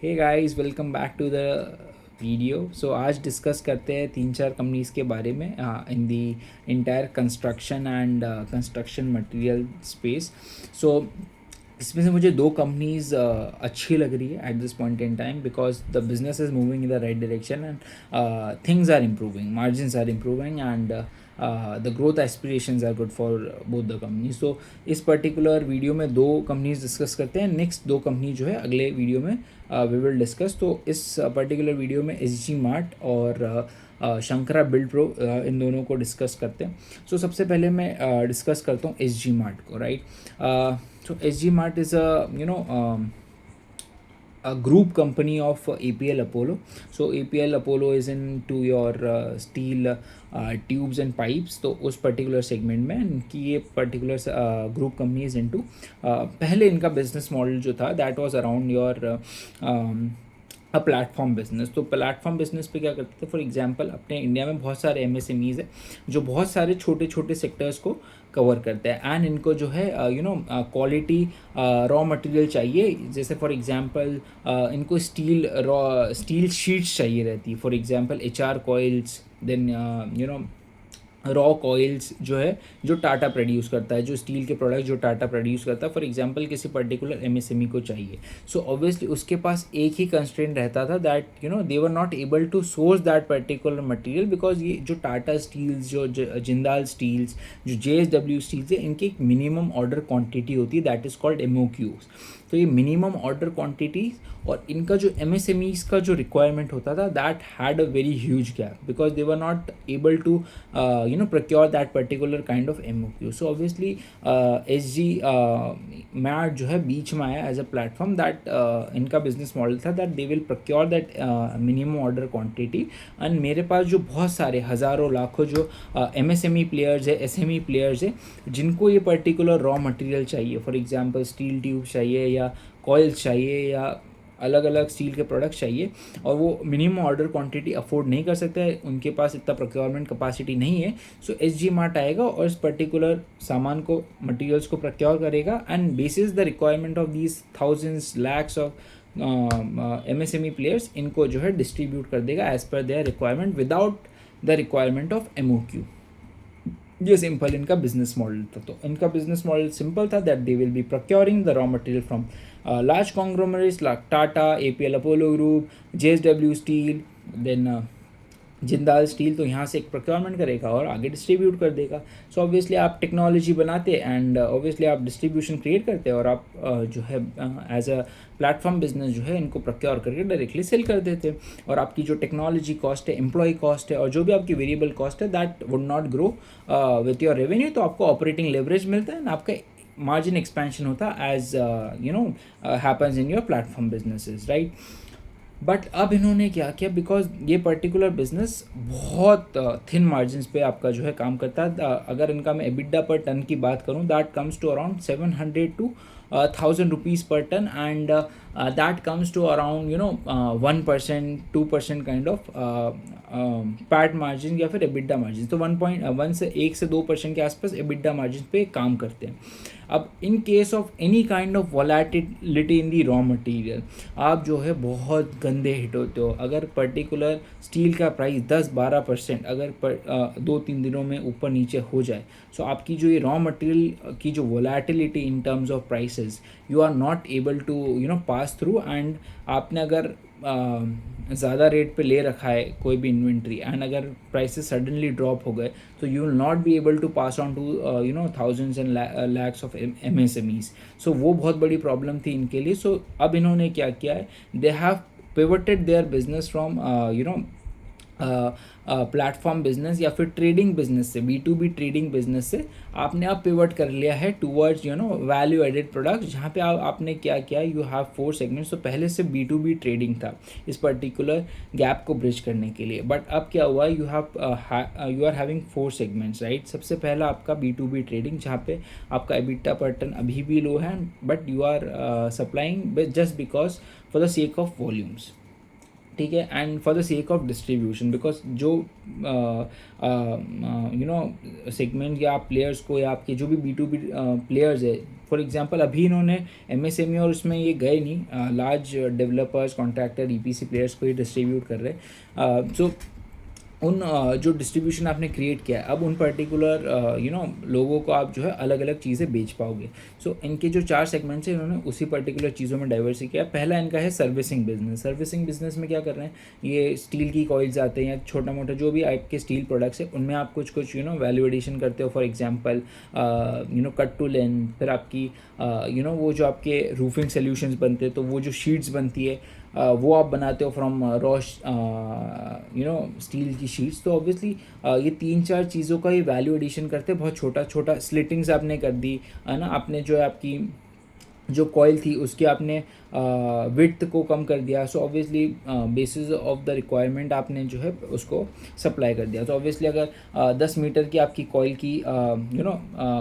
Hey guys, welcome back to the video. So आज discuss करते हैं तीन चार कंपनीज़ के बारे में in the entire construction and construction material space. So इसमें से मुझे दो कंपनीज़ अच्छी लग रही है at this point in time because the business is moving in the right direction and things are improving, margins are improving and the growth aspirations are good for both the company. So इस particular video में दो companies discuss करते हैं। Next दो company जो है अगले video में वी विल डिस्कस। तो इस पर्टिकुलर वीडियो में एसजी मार्ट और शंकरा बिल्ड प्रो इन दोनों को डिस्कस करते हैं। सो सबसे पहले मैं डिस्कस करता हूँ एसजी मार्ट को, right. So SG Mart is a group company of APL Apollo. So APL Apollo is into your steel tubes and pipes. तो उस पर्टिकुलर सेगमेंट में इनकी ये particular group company is into. पहले इनका बिजनेस मॉडल जो था that was around your platform business. तो प्लेटफॉर्म बिजनेस पे क्या करते थे, फॉर एग्जांपल अपने इंडिया में बहुत सारे एमएसएमईज है जो बहुत सारे छोटे छोटे सेक्टर्स को कवर करते हैं एंड इनको जो है क्वालिटी रॉ मटेरियल चाहिए। जैसे फॉर एग्जांपल इनको स्टील शीट्स चाहिए रहती है, for example HR coils, then raw coils जो है जो टाटा प्रोड्यूस करता है, जो स्टील के प्रोडक्ट जो टाटा प्रोड्यूस करता है, फॉर एग्जांपल किसी पर्टिकुलर एमएसएमई को चाहिए। सो ऑब्वियसली उसके पास एक ही कंस्ट्रेंट रहता था that they were not able to source that particular material because ये जो टाटा स्टील्स, जो जिंदाल स्टील्स, जो जेएसडब्ल्यू स्टील्स है, इनकी एक मिनिमम ऑर्डर क्वांटिटी होती है दैट इज़ कॉल्ड एमओक्यूज। तो ये मिनिमम ऑर्डर क्वांटिटी और इनका जो एमएसएमईज का जो रिक्वायरमेंट होता था that had a very huge gap because they were not able to procure that particular kind of MOQ. So obviously SG mart जो है बीच में आया एज अ प्लेटफॉर्म दैट इनका बिजनेस मॉडल था that they will procure that minimum order quantity. And मेरे पास जो बहुत सारे हज़ारों लाखों जो MSME प्लेयर्स है, SME प्लेयर्स है, जिनको ये पर्टिकुलर रॉ मटेरियल चाहिए, फॉर एग्जांपल स्टील ट्यूब चाहिए या कॉइल्स चाहिए या अलग अलग स्टील के प्रोडक्ट चाहिए और वो मिनिमम ऑर्डर क्वांटिटी अफोर्ड नहीं कर सकते हैं, उनके पास इतना प्रोक्योरमेंट कैपेसिटी नहीं है। सो एसजी मार्ट आएगा और इस पर्टिकुलर सामान को, मटेरियल्स को प्रोक्योर करेगा and basis the requirement of these thousands lakhs of MSME players इनको जो है डिस्ट्रीब्यूट कर देगा as per their requirement without the requirement of MOQ। ये सिंपल इनका बिजनेस मॉडल था। तो इनका बिजनेस मॉडल सिंपल था that they will be procuring the raw material from large conglomerates like Tata, APL Apollo Group, JSW Steel, then Jindal steel. तो यहाँ से एक प्रोक्योरमेंट करेगा और आगे डिस्ट्रीब्यूट कर देगा। सो ऑब्वियसली आप टेक्नोलॉजी बनाते एंड ऑब्वियसली आप डिस्ट्रीब्यूशन क्रिएट करते और आप जो है एज अ प्लेटफॉर्म बिजनेस जो है इनको प्रोक्योर करके डायरेक्टली सेल कर देते और आपकी जो टेक्नोलॉजी कॉस्ट है, एम्प्लॉय कॉस्ट है और जो भी आपकी वेरिएबल कॉस्ट है that would not grow with your revenue. तो आपको ऑपरेटिंग लेवरेज मिलता है एंड आपका मार्जिन एक्सपेंशन होता as happens in your platform businesses, right. But अब इन्होंने क्या किया, बिकॉज ये पर्टिकुलर बिजनेस बहुत थिन मार्जिन पे आपका जो है काम करता है। अगर इनका मैं एबिडा पर टन की बात करूँ that comes to around 700 to 1000 rupees per ton and that comes to around 1%, 2% kind of PAT margin या फिर एबिडा मार्जिन। तो 1 से 2% के आसपास एबिडा मार्जिन पे काम करते हैं। अब in case of any kind of volatility in the raw material आप जो है बहुत गंदे हिट होते हो। अगर पर्टिकुलर स्टील का प्राइस 10-12% अगर 2-3 दिनों में ऊपर नीचे हो जाए, सो आपकी जो ये रॉ मटेरियल की जो volatility in terms of prices you are not able to pass through. And आपने अगर ज़्यादा रेट पे ले रखा है कोई भी इन्वेंट्री एंड अगर प्राइसेस सडनली ड्रॉप हो गए तो you will not be able to pass on to thousands and lakhs of MSMEs। So वो बहुत बड़ी प्रॉब्लम थी इनके लिए। सो अब इन्होंने क्या किया है, they have pivoted their business from platform business या फिर ट्रेडिंग बिजनेस से, B2B ट्रेडिंग बिजनेस से आपने अब पिवट कर लिया है टूवर्ड्स वैल्यू एडेड प्रोडक्ट, जहाँ पे आपने क्या किया, यू हैव 4 सेगमेंट्स। तो पहले से B2B ट्रेडिंग था इस पर्टिकुलर गैप को ब्रिज करने के लिए, बट अब क्या हुआ, you are having 4 segments, right. सबसे पहला आपका B2B ट्रेडिंग जहाँ पे आपका एबिटा पर टन अभी भी लो है but you are supplying just because for the sake of volumes. ठीक है, and for the sake of distribution, because जो सेगमेंट या प्लेयर्स को या आपके जो भी B2B प्लेयर्स है, फॉर एग्जांपल अभी इन्होंने MSME और उसमें ये गए नहीं, large developers, contractor, EPC players को ही डिस्ट्रीब्यूट कर रहे। सो उन जो डिस्ट्रीब्यूशन आपने क्रिएट किया है, अब उन पर्टिकुलर लोगों को आप जो है अलग अलग चीज़ें बेच पाओगे। सो इनके जो 4 सेगमेंट्स हैं, इन्होंने उसी पर्टिकुलर चीज़ों में डाइवर्सिफाई किया। पहला इनका है सर्विसिंग बिजनेस। सर्विसिंग बिजनेस में क्या कर रहे हैं, ये स्टील की कॉइल्स आते हैं या छोटा मोटा जो भी आपके स्टील प्रोडक्ट्स है, उनमें आप कुछ कुछ वैल्यू एडिशन करते हो। For example cut to length, फिर आपकी वो जो आपके रूफिंग सोल्यूशंस बनते हैं, तो वो जो शीट्स बनती है वो आप बनाते हो फ्रॉम रॉ स्टील की शीट्स। तो ऑब्वियसली ये 3-4 चीज़ों का ये वैल्यू एडिशन करते हैं। बहुत छोटा छोटा स्लिटिंग्स आपने कर दी है ना, आपने जो है आपकी जो कॉइल थी उसकी आपने विड्थ को कम कर दिया। So obviously basis of the requirement आपने जो है उसको सप्लाई कर दिया। तो ऑब्वियसली अगर 10 मीटर की आपकी कॉइल की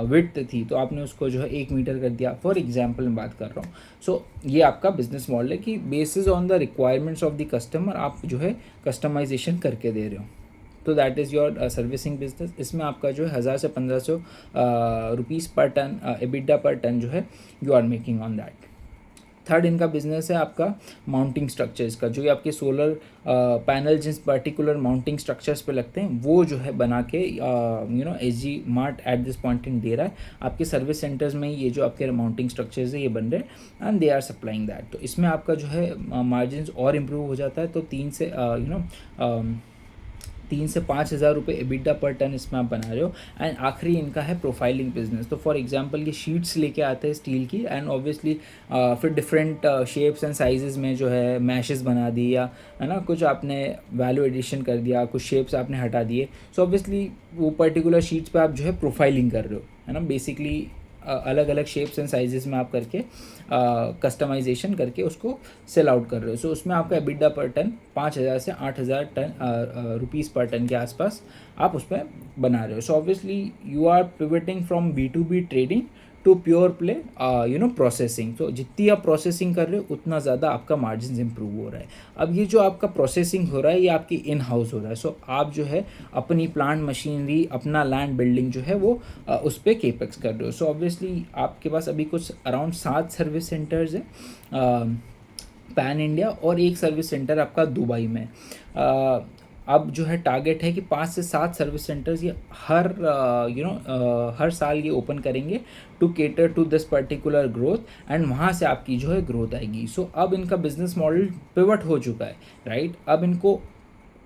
विड्थ थी, तो आपने उसको जो है 1 मीटर कर दिया। फॉर एग्जांपल मैं बात कर रहा हूँ। सो ये आपका बिजनेस मॉडल है कि basis on the requirements of the customer आप जो है कस्टमाइजेशन करके दे रहे हो। तो that is your servicing business. इसमें आपका जो है 1000 से 1500 रुपीज़ पर टन EBITDA पर टन जो है you are making on that. Third इनका बिजनेस है आपका माउंटिंग स्ट्रक्चर्स का। जो ये आपके सोलर पैनल जिस पर्टिकुलर माउंटिंग स्ट्रक्चर्स पे लगते हैं, वो जो है बना के SG Mart at this point in दे रहा है। आपके सर्विस सेंटर्स में ये जो आपके माउंटिंग स्ट्रक्चर्स है ये बन रहे हैं and they are supplying that. तो इसमें आपका जो है मार्जिन और इम्प्रूव हो जाता है। तो 3 से 5,000 रुपये EBITDA पर टन इसमें आप बना रहे हो। एंड आखिरी इनका है प्रोफाइलिंग बिजनेस। तो फॉर एग्जांपल ये शीट्स लेके आते हैं स्टील की, एंड ऑब्वियसली फिर डिफरेंट शेप्स एंड साइजेस में जो है मैशेस बना दी, या है ना कुछ आपने वैल्यू एडिशन कर दिया, कुछ शेप्स आपने हटा दिए। सो ऑब्वियसली वो पर्टिकुलर शीट्स पे आप जो है प्रोफाइलिंग कर रहे हो, है ना। बेसिकली अलग अलग शेप्स एंड साइजेस में आप करके कस्टमाइजेशन करके उसको सेल आउट कर रहे हो। सो उसमें आपका EBITDA पर टन 5,000 से 8,000 रुपीज़ पर टन के आसपास आप उसमें बना रहे हो। So obviously you are pivoting from B2B trading to pure play processing. तो जितनी आप प्रोसेसिंग कर रहे हो उतना ज़्यादा आपका मार्जिन इंप्रूव हो रहा है। अब ये जो आपका प्रोसेसिंग हो रहा है ये आपकी इन हाउस हो रहा है। सो आप जो है अपनी प्लांट मशीनरी, अपना लैंड बिल्डिंग जो है वो उस पर केपेक्स कर रहे हो। सो ऑब्वियसली आपके पास अभी कुछ अराउंड 7 सर्विस सेंटर्स हैं पैन इंडिया, और एक सर्विस सेंटर आपका दुबई में। अब जो है टारगेट है कि 5 से 7 सर्विस सेंटर्स ये हर साल ये ओपन करेंगे to cater to this particular growth, and वहाँ से आपकी जो है ग्रोथ आएगी। सो अब इनका बिजनेस मॉडल पिवट हो चुका है, राइट। अब इनको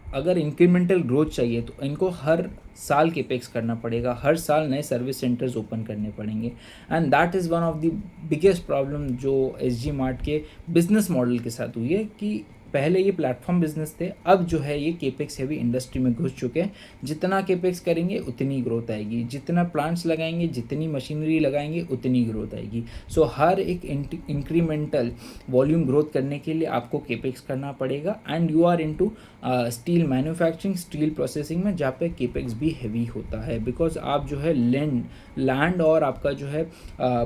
अगर इंक्रीमेंटल ग्रोथ चाहिए तो इनको हर साल केपेक्स करना पड़ेगा, हर साल नए सर्विस सेंटर्स ओपन करने पड़ेंगे। And that is one of the biggest problem जो SG मार्ट के बिजनेस मॉडल के साथ हुई है कि पहले ये प्लेटफॉर्म बिजनेस थे, अब जो है ये केपेक्स हेवी इंडस्ट्री में घुस चुके हैं। जितना केपेक्स करेंगे उतनी ग्रोथ आएगी, जितना प्लांट्स लगाएंगे, जितनी मशीनरी लगाएंगे उतनी ग्रोथ आएगी। सो हर एक इंक्रीमेंटल वॉल्यूम ग्रोथ करने के लिए आपको केपेक्स करना पड़ेगा। And you are into steel manufacturing, steel processing में, जहाँ पे केपेक्स भी हेवी होता है। बिकॉज आप जो है लैंड और आपका जो है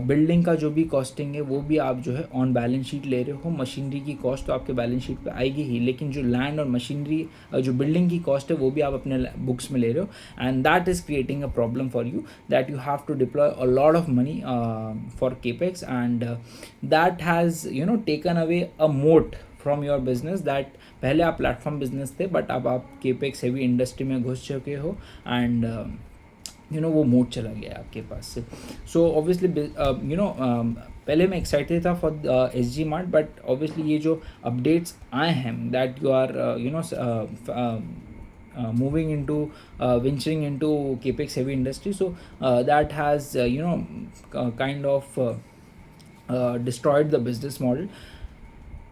बिल्डिंग का जो भी कॉस्टिंग है वो भी आप जो है ऑन बैलेंस शीट ले रहे हो। मशीनरी की कॉस्ट तो आपके बैलेंस शीट पे आएगी ही, लेकिन जो लैंड और मशीनरी जो बिल्डिंग की कॉस्ट है वो भी आप अपने बुक्स में ले रहे हो। And that is creating a problem for you, that you have to deploy a lot of money for capex, and that has taken away a moat from your business. That पहले आप platform business थे, but अब आप capex heavy industry में घुस चुके हो, and वो मोड चला गया आपके पास से। सो ऑब्वियसली पहले मैं एक्साइटेड था for SG mart, but obviously ये जो अपडेट्स आए हैं that you are moving into venturing into capex heavy industry, so that has kind of destroyed the business model.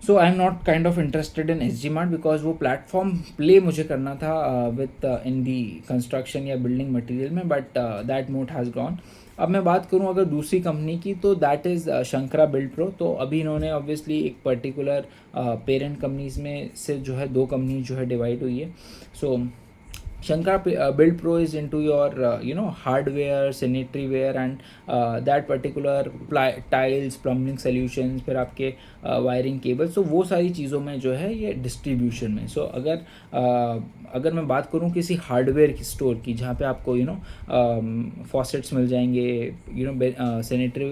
So I am not kind of interested in SG mart, because वो platform play मुझे करना था with in the construction या building material में, but that mode has gone. अब मैं बात करूं अगर दूसरी कंपनी की, तो that is Shankara build pro. तो अभी इन्होंने ऑब्वियसली एक पर्टिकुलर पेरेंट कंपनीज में से जो है 2 कंपनी जो है डिवाइड हुई है। सो Shankar Build Pro is into your hardware, sanitary ware and that particular tiles, plumbing solutions, फिर आपके वायरिंग केबल, सो वो सारी चीज़ों में जो है ये डिस्ट्रीब्यूशन में. सो अगर मैं बात करूँ किसी हार्डवेयर की स्टोर की जहाँ पे आपको फॉसेट्स मिल जाएंगे, सैनिटरी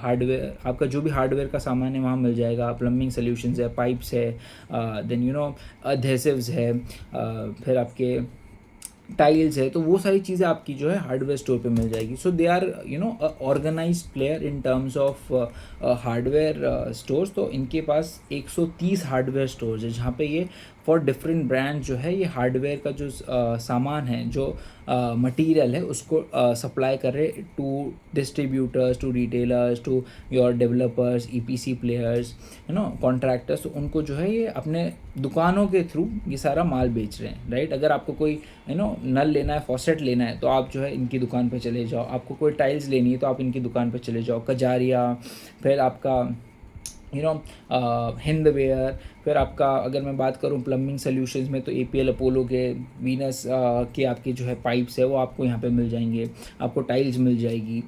हार्डवेयर, आपका जो भी हार्डवेयर का सामान है वहाँ मिल जाएगा, प्लम्बिंग सॉल्यूशंस है, पाइप्स है, देन अधेसिव्स है, फिर आपके टाइल्स है, तो वो सारी चीज़ें आपकी जो है हार्डवेयर स्टोर पे मिल जाएगी. So they are organised player in terms of hardware stores. तो इनके पास 130 हार्डवेयर स्टोर्स है जहाँ पे ये फॉर डिफरेंट ब्रांड जो है ये हार्डवेयर का जो सामान है, जो मटेरियल है, उसको सप्लाई कर रहे to distributors, to retailers, to your developers, EPC players, contractors. तो उनको जो है ये अपने दुकानों के थ्रू ये सारा माल बेच रहे हैं, राइट. अगर आपको कोई नल लेना है, फॉसेट लेना है, तो आप जो है इनकी दुकान पे चले जाओ. आपको कोई टाइल्स लेनी है तो आप इनकी दुकान पे चले जाओ. कजारिया, फिर आपका हिंदवेयर, फिर आपका अगर मैं बात करूं प्लम्बिंग सॉल्यूशंस में तो एपीएल अपोलो के, वीनस के आपके जो है पाइप्स है वो आपको यहाँ पे मिल जाएंगे. आपको टाइल्स मिल जाएगी,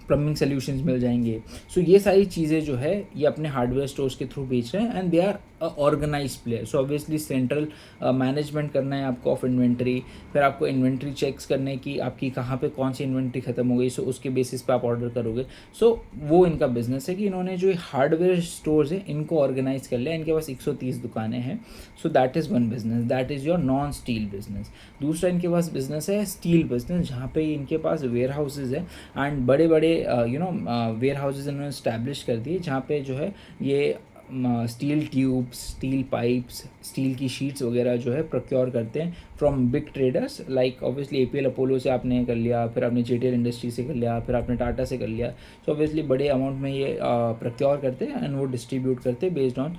प्लम्बिंग सॉल्यूशंस मिल जाएंगे. सो ये सारी चीज़ें जो है ये अपने हार्डवेयर स्टोर्स के थ्रू बेच रहे हैं and they are organise player. So obviously central management करना है आपको ऑफ इन्वेंट्री, फिर आपको इन्वेंट्री चेक्स करने की आपकी कहाँ पे कौन सी इन्वेंट्री खत्म हो गई, सो उसके बेसिस पे आप ऑर्डर करोगे. सो वो इनका बिजनेस है कि इन्होंने जो हार्डवेयर स्टोर्स है इनको ऑर्गेनाइज कर लिया. इनके पास 130 दुकानें हैं. सो that is one business, that is your non steel business. दूसरा इनके पास बिजनेस है स्टील बिजनेस, जहाँ पे इनके पास वेयर हाउसेज है एंड बड़े बड़े वेयर हाउसेज इन्होंने स्टैब्लिश कर दिए जहाँ पे जो है ये steel tubes, steel pipes, steel की शीट्स वगैरह जो है प्रोक्योर करते हैं from big traders like obviously APL Apollo से आपने कर लिया, फिर आपने जेटीएल इंडस्ट्री से कर लिया, फिर आपने टाटा से कर लिया. सो ऑब्वियसली बड़े अमाउंट में ये प्रोक्योर करते हैं एंड वो डिस्ट्रीब्यूट करते हैं बेस्ड ऑन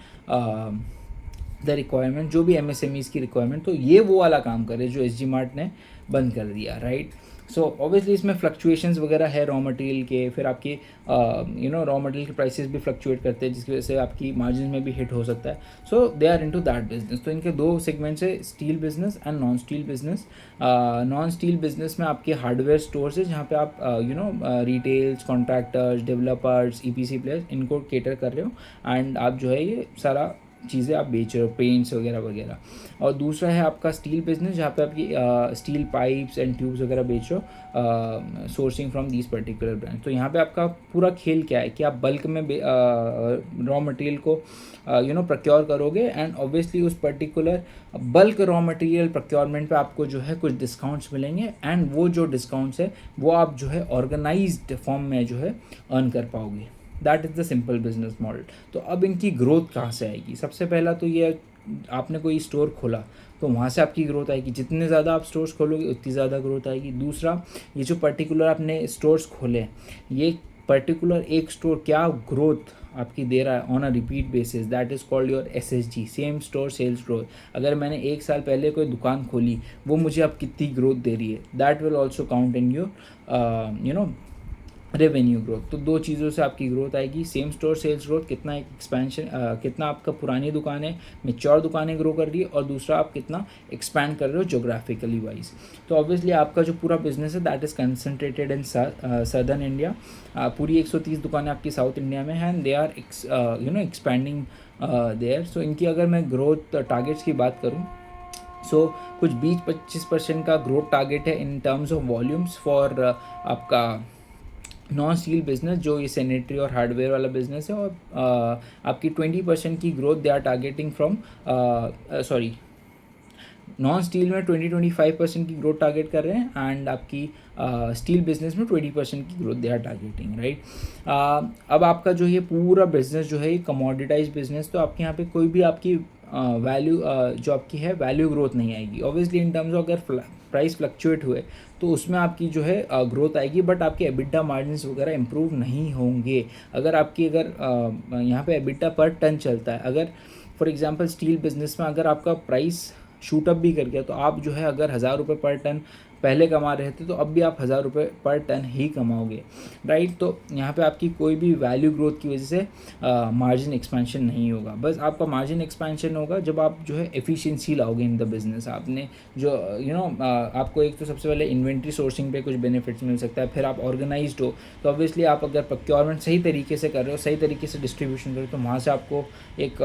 द रिक्वायरमेंट, जो भी एमएसएमईज़ की रिक्वायरमेंट. तो ये वो वाला काम करे जो एसजी मार्ट ने बंद कर दिया, राइट. सो ऑब्वियसली इसमें फ्लक्चुएशंस वगैरह है रॉ मटेरियल के, फिर आपकी रॉ मटेरियल के प्राइसेस भी फ्लक्चुएट करते हैं जिसकी वजह से आपकी मार्जिन में भी हिट हो सकता है. So they are into that business. तो इनके दो सेगमेंट्स है, steel business and non steel business. Non steel business में आपके हार्डवेयर स्टोर्स है जहाँ पे आप retails, contractors, developers, EPC players इनको केटर कर रहे हो एंड आप जो है ये सारा चीज़ें आप बेच रहे हो, पेंट्स वगैरह वगैरह. और दूसरा है आपका स्टील बिजनेस जहाँ पे आपकी स्टील पाइप्स एंड ट्यूब्स वगैरह बेच रहे हो, sourcing from these particular brand. तो यहाँ पे आपका पूरा खेल क्या है कि आप बल्क में रॉ मटेरियल को प्रोक्योर करोगे एंड ऑब्वियसली उस particular bulk raw material procurement पे आपको जो है कुछ डिस्काउंट्स मिलेंगे एंड वो जो डिस्काउंट्स है वो आप जो है ऑर्गेनाइज्ड फॉर्म में जो है अर्न कर पाओगे. That is the simple business model. तो अब इनकी ग्रोथ कहाँ से आएगी? सबसे पहला तो ये आपने कोई स्टोर खोला तो वहाँ से आपकी ग्रोथ आएगी. जितने ज़्यादा आप स्टोर्स खोलोगे उतनी ज़्यादा ग्रोथ आएगी. दूसरा, ये जो पर्टिकुलर आपने स्टोर्स खोले, ये पर्टिकुलर एक स्टोर क्या ग्रोथ आपकी दे रहा है on a repeat basis, that is called your SSG, same store sales growth. अगर मैंने एक साल पहले कोई दुकान खोली वो मुझे अब कितनी ग्रोथ दे रही है, that will also count in your revenue growth. तो दो चीज़ों से आपकी ग्रोथ आएगी. सेम स्टोर सेल्स ग्रोथ, कितना एक्सपेंशन, कितना आपका पुरानी दुकानें, मैच्योर दुकानें ग्रो कर रही है, और दूसरा आप कितना एक्सपैंड कर रहे हो जोग्राफिकली वाइज. तो ऑब्वियसली आपका जो पूरा बिजनेस है that is concentrated in southern India. पूरी 130 दुकानें आपकी साउथ इंडिया में हैं and they are expanding there. So इनकी अगर मैं ग्रोथ टारगेट्स की बात करूँ, सो कुछ 20-25% का ग्रोथ टारगेट है इन टर्म्स ऑफ वॉल्यूम्स फॉर आपका नॉन स्टील बिजनेस, जो ये सैनिटरी और हार्डवेयर वाला बिजनेस है. और आपकी 20% की growth they are targeting from non steel में 20-25% की ग्रोथ टारगेट कर रहे हैं एंड आपकी स्टील बिजनेस में 20% की growth they are targeting, right. अब आपका जो ये पूरा बिजनेस जो है ये कमोडिटाइज बिजनेस, तो आपके यहाँ पे कोई भी आपकी वैल्यू जो आपकी है वैल्यू ग्रोथ नहीं आएगी. ऑब्वियसली इन टर्म्स ऑफ अगर प्राइस फ्लक्चुएट हुए तो उसमें आपकी जो है ग्रोथ आएगी, बट आपके एबिटा मार्जिन्स वगैरह इंप्रूव नहीं होंगे. अगर यहाँ पे एबिटा पर टन चलता है, अगर फॉर एग्जांपल स्टील बिजनेस में अगर आपका प्राइस शूटअप भी कर गया तो आप जो है अगर 1000 रुपये पर टन पहले कमा रहे थे तो अब भी आप 1000 रुपये पर टन ही कमाओगे, राइट। तो यहाँ पे आपकी कोई भी वैल्यू ग्रोथ की वजह से मार्जिन एक्सपेंशन नहीं होगा। बस आपका मार्जिन एक्सपेंशन होगा जब आप जो है एफिशिएंसी लाओगे इन द बिजनेस। आपने जो आपको एक तो सबसे पहले इन्वेंट्री सोर्सिंग पे कुछ बेनिफिट्स मिल सकता है, फिर आप ऑर्गेनाइज्ड हो तो ऑब्वियसली आप अगर प्रोक्योरमेंट सही तरीके से कर रहे हो, सही तरीके से डिस्ट्रीब्यूशन कर रहे हो, तो वहाँ से आपको एक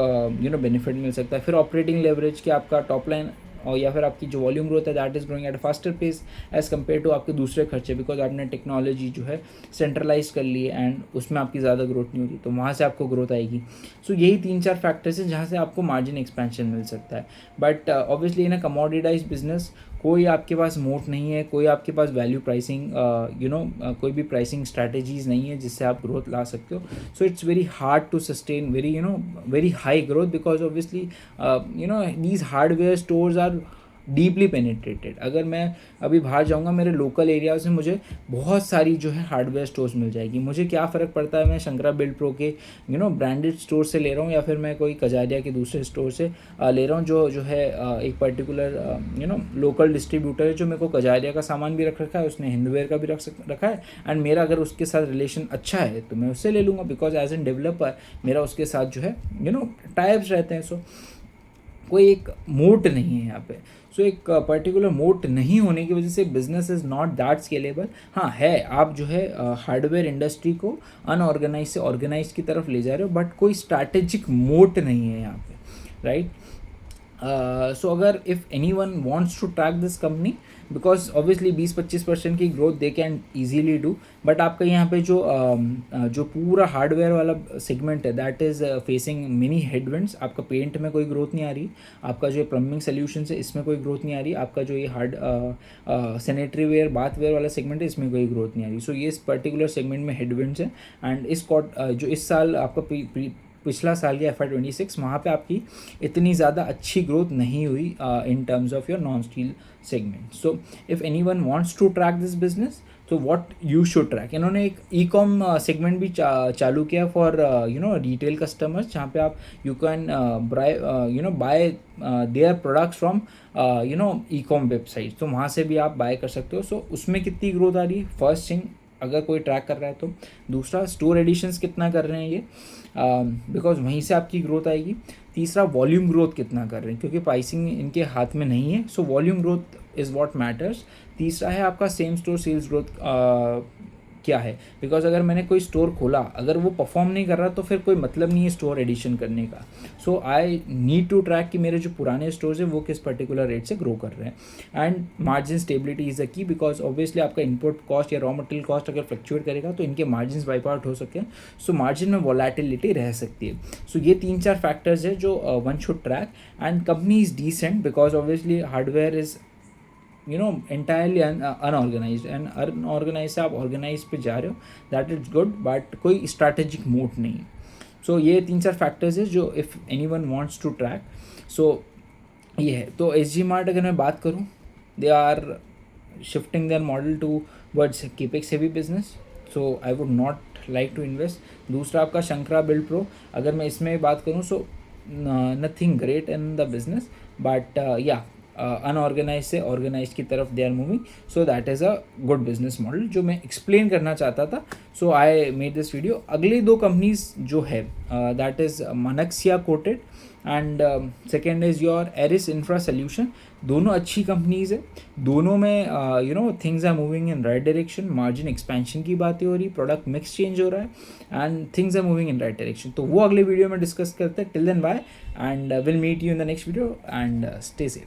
बेनिफिट मिल सकता है। फिर ऑपरेटिंग लेवरेज कि आपका टॉप लाइन और या फिर आपकी जो वॉल्यूम ग्रोथ है that is growing at a faster pace as compare to आपके दूसरे खर्चे, बिकॉज आपने टेक्नोलॉजी जो है सेंट्रलाइज कर ली है एंड उसमें आपकी ज़्यादा ग्रोथ नहीं होती, तो वहाँ से आपको ग्रोथ आएगी। सो यही 3-4 फैक्टर्स हैं जहाँ से आपको मार्जिन एक्सपेंशन मिल सकता है। But obviously in a commoditise business कोई आपके पास मोट नहीं है, कोई आपके पास वैल्यू प्राइसिंग कोई भी प्राइसिंग स्ट्रैटेजीज नहीं है जिससे आप ग्रोथ ला सकते हो। So it's very hard to sustain very high growth, because obviously these hardware stores are deeply penetrated. अगर मैं अभी बाहर जाऊंगा मेरे लोकल एरिया से मुझे बहुत सारी जो है हार्डवेयर स्टोर्स मिल जाएगी। मुझे क्या फ़र्क पड़ता है मैं शंकरा बिल्ड प्रो के ब्रांडेड स्टोर से ले रहा हूँ या फिर मैं कोई कजारिया के दूसरे स्टोर से ले रहा हूँ, जो है एक पर्टिकुलर लोकल डिस्ट्रीब्यूटर है जो मेरे को कजारिया का सामान भी रखा है, उसने हिंदवेयर का भी रखा है, एंड मेरा अगर उसके साथ रिलेशन अच्छा है तो मैं उससे ले लूँगा, बिकॉज एज एन डेवलपर मेरा उसके साथ जो है टाइप्स रहते हैं। सो कोई एक मोट नहीं है यहाँ पे। सो एक पर्टिकुलर मोट नहीं होने की वजह से business is not that scalable. हाँ है, आप जो है हार्डवेयर इंडस्ट्री को अनऑर्गेनाइज से ऑर्गेनाइज की तरफ ले जा रहे हो, बट कोई स्ट्रैटेजिक मोट नहीं है यहाँ पे, राइट। सो अगर if anyone wants to track this company, because obviously 20-25% की growth they can easily do, but आपका यहाँ पे जो पूरा हार्डवेयर वाला सेगमेंट है that is facing mini headwinds. आपका पेंट में कोई ग्रोथ नहीं आ रही, आपका जो प्लम्बिंग सोल्यूशन है इसमें कोई ग्रोथ नहीं आ रही, आपका जो ये सैनिटरी वेयर बाथ वेयर वाला सेगमेंट है इसमें कोई ग्रोथ नहीं आ रही। सो ये इस पर्टिकुलर सेगमेंट में हेडविंड्स है, एंड जो इस साल आपका पिछला साल या FY26 वहाँ पे आपकी इतनी ज़्यादा अच्छी ग्रोथ नहीं हुई in terms of your non steel segment. So if anyone wants to track this business तो व्हाट यू शुड ट्रैक। इन्होंने एक ई-कॉम सेगमेंट भी चालू किया फॉर रिटेल कस्टमर्स, जहाँ पे आप you can buy their products from e-com website, तो वहाँ से भी आप बाय कर सकते हो। सो उसमें कितनी ग्रोथ आ रही है, फर्स्ट थिंग अगर कोई ट्रैक कर रहा है तो। दूसरा, स्टोर एडिशंस कितना कर रहे हैं ये, बिकॉज वहीं से आपकी ग्रोथ आएगी। तीसरा, वॉल्यूम ग्रोथ कितना कर रहे हैं, क्योंकि प्राइसिंग इनके हाथ में नहीं है, so volume growth is what matters. तीसरा है आपका सेम स्टोर सेल्स ग्रोथ क्या है, बिकॉज अगर मैंने कोई स्टोर खोला अगर वो परफॉर्म नहीं कर रहा तो फिर कोई मतलब नहीं है स्टोर एडिशन करने का। सो आई नीड टू ट्रैक कि मेरे जो पुराने स्टोर्स हैं वो किस पर्टिकुलर रेट से ग्रो कर रहे हैं। And margin stability is the key, because obviously आपका इनपुट कॉस्ट या रॉ मटेरियल कॉस्ट अगर फ्लक्चुएट करेगा तो इनके मार्जिन वाइप आउट हो सकते हैं। सो मार्जिन में वॉलेटिलिटी रह सकती है। सो ये 3-4 फैक्टर्स है जो one should track. And company is decent, because obviously hardware is entirely unorganized, and unorganise से आप ऑर्गेनाइज पे जा रहे हो, दैट इज़ गुड, बट कोई स्ट्रैटेजिक मोड नहीं है। सो ये 3-4 फैक्टर्स है जो if anyone wants to track, so ये है। तो SG Mart अगर मैं बात करूँ, they are shifting their model towards capex heavy business, so I would not like to invest. दूसरा आपका शंकरा बिल्ड प्रो, अगर मैं इसमें बात करूँ so nothing great in the business, but या अनऑर्गेनाइज से ऑर्गेनाइज की तरफ they are moving, so that is a good business model जो मैं एक्सप्लेन करना चाहता था। So I made this video. अगली 2 कंपनीज जो है that is Manaksia coated and second is your एरिस इंफ्रा सोल्यूशन। दोनों अच्छी कंपनीज है, दोनों में things are moving in right direction. Margin expansion की बातें हो रही, प्रोडक्ट मिक्स चेंज हो रहा है and things are moving in right direction. तो वो अगले वीडियो में डिस्कस करते हैं। Till then bye and will meet you in the next video and stay safe.